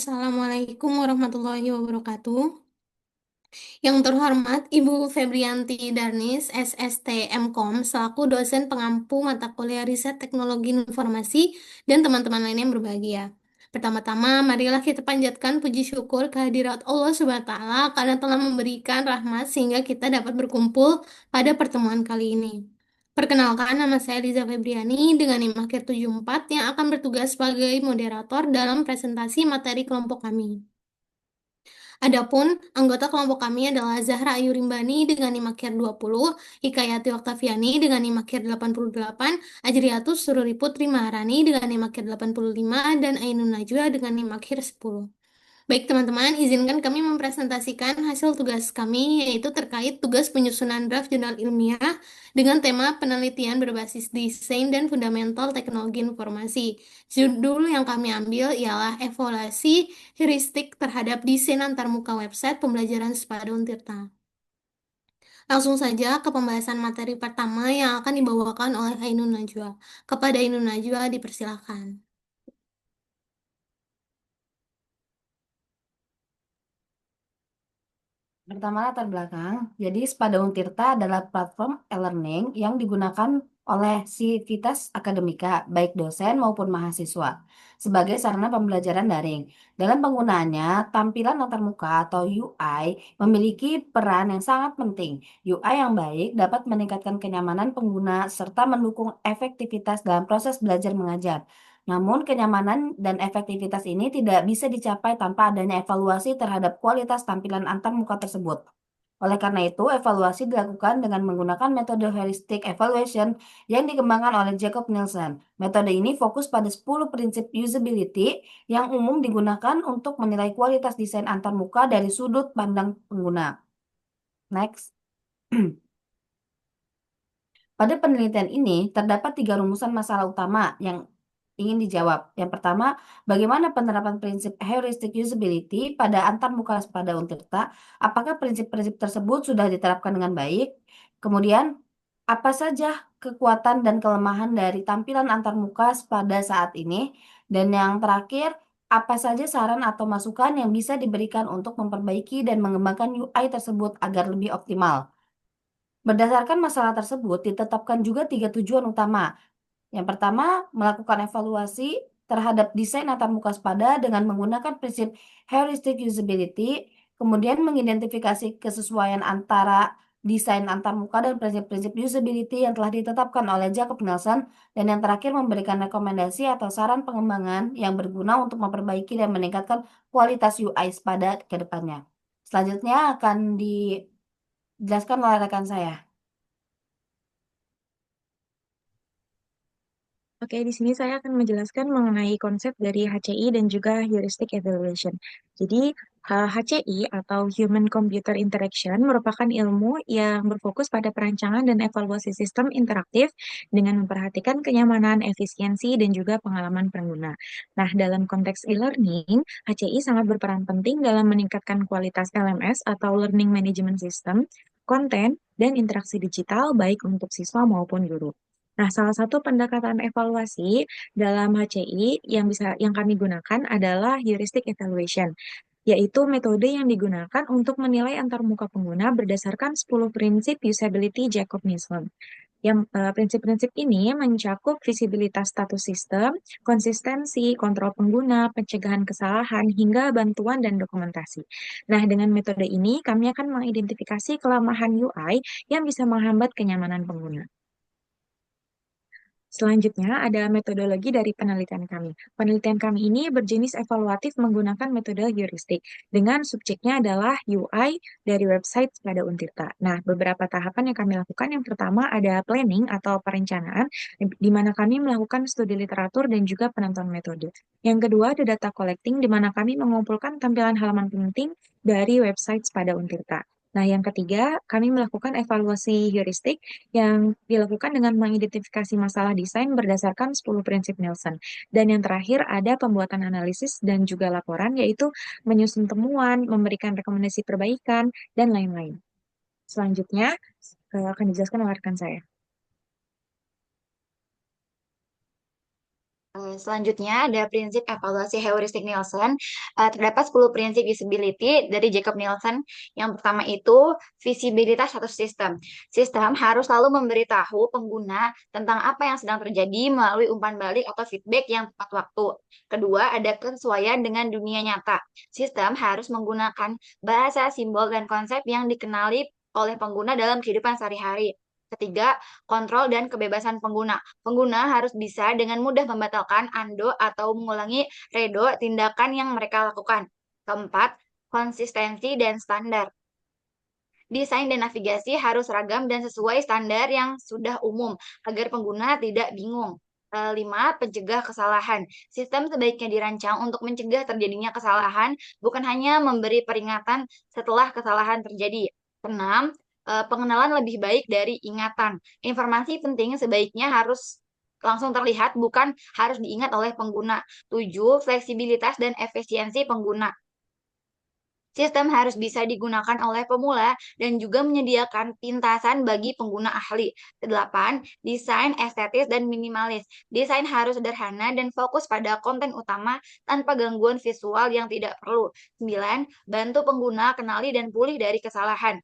Assalamualaikum warahmatullahi wabarakatuh. Yang terhormat Ibu Febrianti Darnis, SST MKOM, selaku dosen pengampu mata kuliah Riset Teknologi Informasi dan teman-teman lain yang berbahagia. Pertama-tama, marilah kita panjatkan puji syukur kehadirat Allah Subhanahu wa Ta'ala karena telah memberikan rahmat sehingga kita dapat berkumpul pada pertemuan kali ini. Perkenalkan, nama saya Liza Febriani dengan NIM akhir 74 yang akan bertugas sebagai moderator dalam presentasi materi kelompok kami. Adapun anggota kelompok kami adalah Zahra Ayu Rimbani dengan NIM akhir 20, Hikayati Oktaviani dengan NIM akhir 88, Ajriatus Sururi Putri Maharani dengan NIM akhir 85, dan Ainun Najwa dengan NIM akhir 10. Baik teman-teman, izinkan kami mempresentasikan hasil tugas kami, yaitu terkait tugas penyusunan draft jurnal ilmiah dengan tema penelitian berbasis desain dan fundamental teknologi informasi. Judul yang kami ambil ialah evaluasi heuristik terhadap desain antarmuka website pembelajaran Sepada Untirta. Langsung saja ke pembahasan materi pertama yang akan dibawakan oleh Ainun Najwa. Kepada Ainun Najwa dipersilakan. Pertama latar belakang, jadi Sepada Untirta adalah platform e-learning yang digunakan oleh Civitas Akademika, baik dosen maupun mahasiswa, sebagai sarana pembelajaran daring. Dalam penggunaannya, tampilan latar muka atau UI memiliki peran yang sangat penting. UI yang baik dapat meningkatkan kenyamanan pengguna serta mendukung efektivitas dalam proses belajar mengajar. Namun, kenyamanan dan efektivitas ini tidak bisa dicapai tanpa adanya evaluasi terhadap kualitas tampilan antarmuka tersebut. Oleh karena itu, evaluasi dilakukan dengan menggunakan metode heuristic evaluation yang dikembangkan oleh Jacob Nielsen. Metode ini fokus pada 10 prinsip usability yang umum digunakan untuk menilai kualitas desain antarmuka dari sudut pandang pengguna. Next. Pada penelitian ini, terdapat 3 rumusan masalah utama yang ingin dijawab. Yang pertama, bagaimana penerapan prinsip heuristic usability pada antarmuka pada Untirta? Apakah prinsip-prinsip tersebut sudah diterapkan dengan baik? Kemudian, apa saja kekuatan dan kelemahan dari tampilan antarmuka pada saat ini? Dan yang terakhir, apa saja saran atau masukan yang bisa diberikan untuk memperbaiki dan mengembangkan UI tersebut agar lebih optimal? Berdasarkan masalah tersebut, ditetapkan juga 3 tujuan utama. Yang pertama, melakukan evaluasi terhadap desain antarmuka Sepada dengan menggunakan prinsip heuristic usability, kemudian mengidentifikasi kesesuaian antara desain antarmuka dan prinsip-prinsip usability yang telah ditetapkan oleh Jacob Nielsen, dan yang terakhir memberikan rekomendasi atau saran pengembangan yang berguna untuk memperbaiki dan meningkatkan kualitas UI Sepada ke depannya. Selanjutnya akan dijelaskan oleh rekan saya. Oke, di sini saya akan menjelaskan mengenai konsep dari HCI dan juga heuristic evaluation. Jadi, HCI atau Human Computer Interaction merupakan ilmu yang berfokus pada perancangan dan evaluasi sistem interaktif dengan memperhatikan kenyamanan, efisiensi, dan juga pengalaman pengguna. Nah, dalam konteks e-learning, HCI sangat berperan penting dalam meningkatkan kualitas LMS atau Learning Management System, konten, dan interaksi digital baik untuk siswa maupun guru. Nah, salah satu pendekatan evaluasi dalam HCI yang kami gunakan adalah heuristic evaluation, yaitu metode yang digunakan untuk menilai antarmuka pengguna berdasarkan 10 prinsip usability Jacob Nielsen. Prinsip-prinsip ini mencakup visibilitas status sistem, konsistensi, kontrol pengguna, pencegahan kesalahan, hingga bantuan dan dokumentasi. Nah, dengan metode ini kami akan mengidentifikasi kelemahan UI yang bisa menghambat kenyamanan pengguna. Selanjutnya, ada metodologi dari penelitian kami. Penelitian kami ini berjenis evaluatif menggunakan metode heuristik, dengan subjeknya adalah UI dari website pada Untirta. Nah, beberapa tahapan yang kami lakukan, yang pertama ada planning atau perencanaan, di mana kami melakukan studi literatur dan juga penentuan metode. Yang kedua, ada data collecting, di mana kami mengumpulkan tampilan halaman penting dari website pada Untirta. Nah, yang ketiga, kami melakukan evaluasi heuristik yang dilakukan dengan mengidentifikasi masalah desain berdasarkan 10 prinsip Nielsen. Dan yang terakhir ada pembuatan analisis dan juga laporan, yaitu menyusun temuan, memberikan rekomendasi perbaikan, dan lain-lain. Selanjutnya, akan dijelaskan oleh rekan saya. Selanjutnya ada prinsip evaluasi heuristik Nielsen. Terdapat 10 prinsip usability dari Jacob Nielsen. Yang pertama itu visibilitas satu sistem. Sistem harus selalu memberitahu pengguna tentang apa yang sedang terjadi melalui umpan balik atau feedback yang tepat waktu. Kedua, ada kesesuaian dengan dunia nyata. Sistem harus menggunakan bahasa, simbol, dan konsep yang dikenali oleh pengguna dalam kehidupan sehari-hari. Ketiga, kontrol dan kebebasan pengguna. Pengguna harus bisa dengan mudah membatalkan, undo, atau mengulangi redo tindakan yang mereka lakukan. Keempat, konsistensi dan standar. Desain dan navigasi harus ragam dan sesuai standar yang sudah umum agar pengguna tidak bingung. Lima, pencegah kesalahan. Sistem sebaiknya dirancang untuk mencegah terjadinya kesalahan, bukan hanya memberi peringatan setelah kesalahan terjadi. Enam, pengenalan lebih baik dari ingatan. Informasi penting sebaiknya harus langsung terlihat, bukan harus diingat oleh pengguna. Tujuh, fleksibilitas dan efisiensi pengguna. Sistem harus bisa digunakan oleh pemula dan juga menyediakan pintasan bagi pengguna ahli. 8. Desain estetis dan minimalis. Desain harus sederhana dan fokus pada konten utama tanpa gangguan visual yang tidak perlu. 9. Bantu pengguna kenali dan pulih dari kesalahan.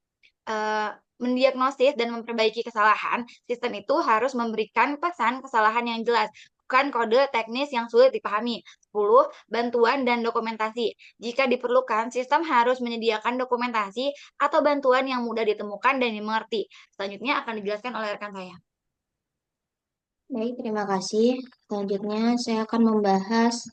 Mendiagnosis dan memperbaiki kesalahan, sistem itu harus memberikan pesan kesalahan yang jelas, bukan kode teknis yang sulit dipahami. 10. Bantuan dan dokumentasi. Jika diperlukan, sistem harus menyediakan dokumentasi atau bantuan yang mudah ditemukan dan dimengerti. Selanjutnya akan dijelaskan oleh rekan saya. Baik, terima kasih. Selanjutnya saya akan membahas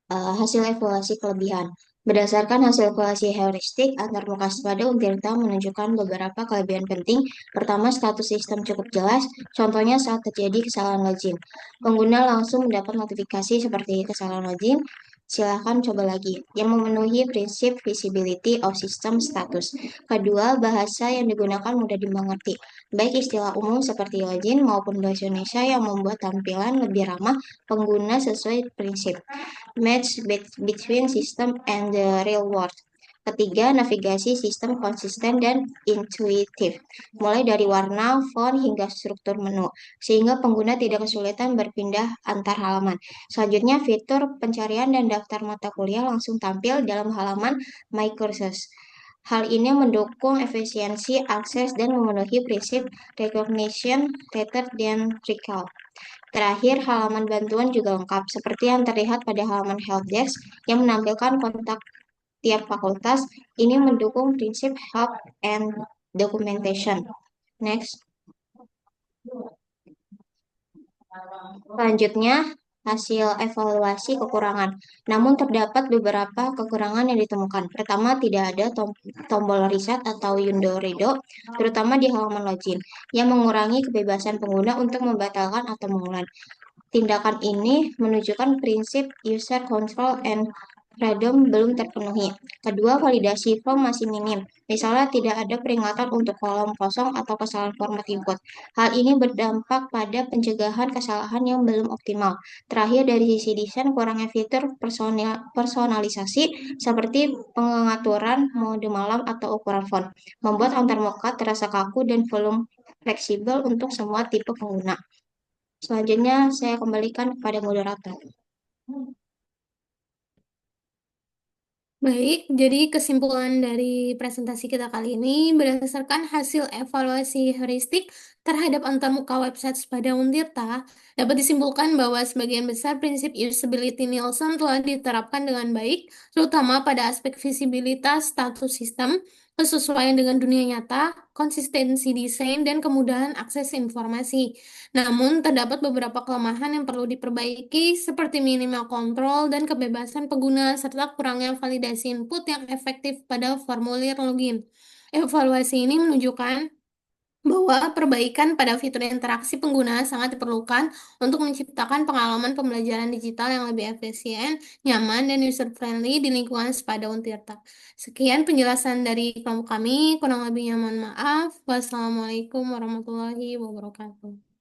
hasil evaluasi kelebihan. Berdasarkan hasil evaluasi heuristik, antarmuka pada Untirta menunjukkan beberapa kelebihan penting. Pertama, status sistem cukup jelas. Contohnya saat terjadi kesalahan login. Pengguna langsung mendapat notifikasi seperti kesalahan login. Silakan coba lagi, yang memenuhi prinsip visibility of system status. Kedua, bahasa yang digunakan mudah dimengerti, baik istilah umum seperti login maupun bahasa Indonesia yang membuat tampilan lebih ramah pengguna sesuai prinsip match between system and the real world. Ketiga, navigasi sistem konsisten dan intuitif, mulai dari warna, font, hingga struktur menu, sehingga pengguna tidak kesulitan berpindah antar halaman. Selanjutnya, fitur pencarian dan daftar mata kuliah langsung tampil dalam halaman My Courses. Hal ini mendukung efisiensi akses dan memenuhi prinsip recognition rather than recall. Terakhir, halaman bantuan juga lengkap, seperti yang terlihat pada halaman helpdesk yang menampilkan kontak tiap fakultas. Ini mendukung prinsip help and documentation. Next. Selanjutnya, hasil evaluasi kekurangan. Namun terdapat beberapa kekurangan yang ditemukan. Pertama, tidak ada tombol reset atau undo redo, terutama di halaman login, yang mengurangi kebebasan pengguna untuk membatalkan atau mengulang. Tindakan ini menunjukkan prinsip user control and freedom belum terpenuhi. Kedua, validasi form masih minim. Misalnya tidak ada peringatan untuk kolom kosong atau kesalahan format input. Hal ini berdampak pada pencegahan kesalahan yang belum optimal. Terakhir, dari sisi desain, kurangnya fitur personalisasi seperti pengaturan mode malam atau ukuran font, membuat antarmuka terasa kaku dan belum fleksibel untuk semua tipe pengguna. Selanjutnya, saya kembalikan kepada moderator. Baik, jadi kesimpulan dari presentasi kita kali ini berdasarkan hasil evaluasi heuristik terhadap antarmuka website pada Untirta, dapat disimpulkan bahwa sebagian besar prinsip usability Nielsen telah diterapkan dengan baik, terutama pada aspek visibilitas status sistem, kesesuaian dengan dunia nyata, konsistensi desain, dan kemudahan akses informasi. Namun, terdapat beberapa kelemahan yang perlu diperbaiki, seperti minimal kontrol dan kebebasan pengguna, serta kurangnya validasi input yang efektif pada formulir login. Evaluasi ini menunjukkan bahwa perbaikan pada fitur interaksi pengguna sangat diperlukan untuk menciptakan pengalaman pembelajaran digital yang lebih efisien, nyaman, dan user-friendly di lingkungan Sepada Untirta. Sekian penjelasan dari kelompok kami, kurang lebihnya mohon maaf. Wassalamualaikum warahmatullahi wabarakatuh.